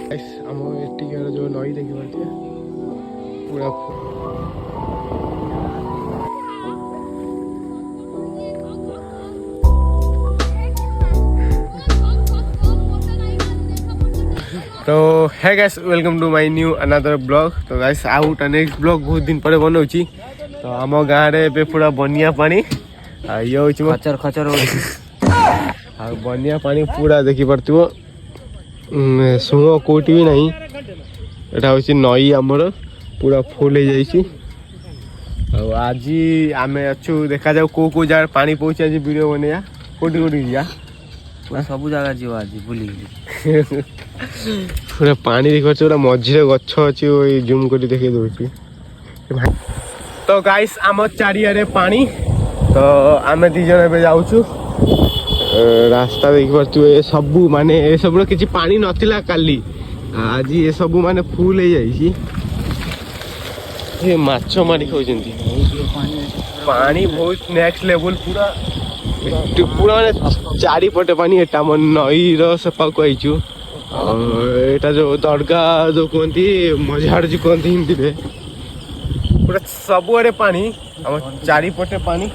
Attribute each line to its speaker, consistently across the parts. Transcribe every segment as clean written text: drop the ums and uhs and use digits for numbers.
Speaker 1: आम एटिकार जो नई देखिए पूरा तो है guys welcome to my new another blog. तो गाइस आउट नेक्स्ट ब्लॉग बहुत दिन पर बनाऊँ। तो आम गाँव में पूरा बनिया पानी ये हूँ
Speaker 2: खचर खचर
Speaker 1: बनिया पानी पूरा देखी पार्थिव सुण कोटी भी नहीं। एटा हूँ नई आमर पूरा फुल हो जाइए। आज आम अच्छु देखा जाऊ कौ कौ जगह पानी पहुँचे आज वीडियो बनैया कोटी कोटी जा
Speaker 2: सब जगह जीव आज बुली
Speaker 1: पूरा पानी देख पूरा मझे गछ अच्छी जूम कर देखे दूसरी। तो गाइस आम चारियारे पानी। तो आम दी जन ए जाऊँ रास्ता देख पारे सबू माने सब किसी पानी नथिला काली आज ये सबू माने फुल हो जाए। माछ मारी खाऊंट पानी बहुत नेक्स्ट लेवल पूरा पूरा माने चारिपटे पानी एटा आम नई रेपाक आईचु। एटा जो दरगा जो कहती मझाड़ जो कहती हिंदी में पूरा सबुआड़े पानी आम चारिपटे पानी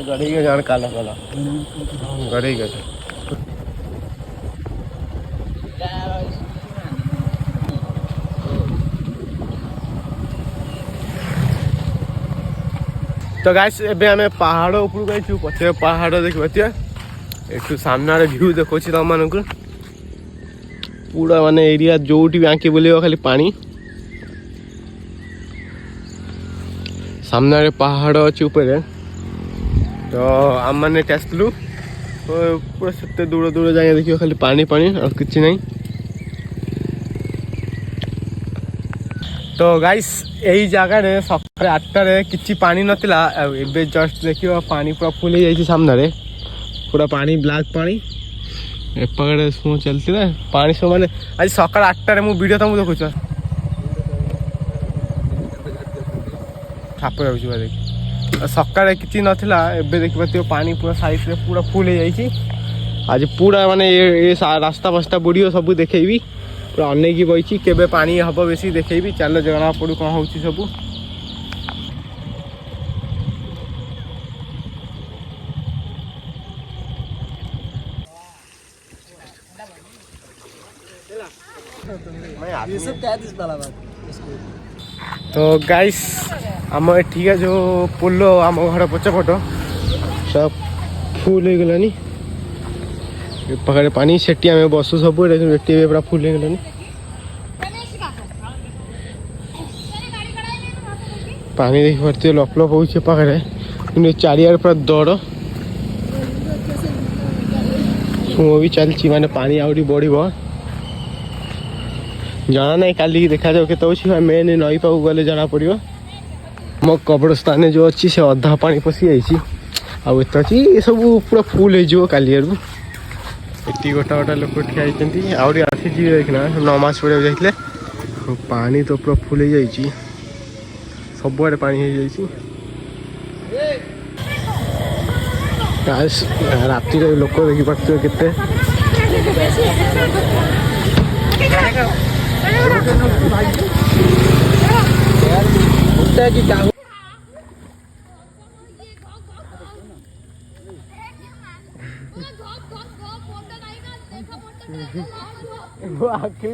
Speaker 1: गड़े जान काला काला गड़े गए। तो गाइस एबे आमे पहाड़ ऊपर गई पचे पहाड़ देख पारे एक सामने व्यू देखो तुम मान पूरा माने एरिया जो भी आंकी बुले खाली पानी सामने पहाड़ अच्छी ऊपर। तो आम मैंने आसलु पूरा से दूर दूर जाए देखिए खाली पानी पानी और किसी नहीं। तो गाइस यही जगह सकाल 8टार किसी पानी नाला एवं जस्ट देखिए पानी पूरा फुल हो जाए सामने पूरा पानी ब्लैक पानी एपटे सब चलती पानी सब माने आज सकाल 8टार मु वीडियो तुमको देखुच छाप देख सकाल किसी नाला एबे देख पारे पानी पूरा साइड रे पूरा फुल हो जाए। आज पूरा माने ये रास्ता फास्ता बुड़ी सब देखेबी पूरा अनेक बही केबे पानी हम बेसी देखेबी चल जना पड़ू कौन हो सब। तो गाइस आम ठीक है जो पोलो आम घर पचपट सब फुल हो गलानी पाखे पानी से बसु सब पूरा फुल हो गलानी पानी देख पारे लप लप हो पाखे चारियार पूरा दौड़ सुम भी चलती माने पानी आहरी बढ़ जाना नहीं काली देखा जाओ के मेन नई पाक गले जना पड़ो। मो कब्रस्तान जो अच्छी से अधा पानी पशि जाइए आत अच्छी सब पूरा फुल हो काली आड़ू ये गोटा गोटा लोक ठिया आहरी आसी देखना नमाज पढ़ा जाते पानी तो पूरा फुल हो जाइए सबुआड़े पानी हो जाइए। राति लोक देखी पार्थ के वो आखिर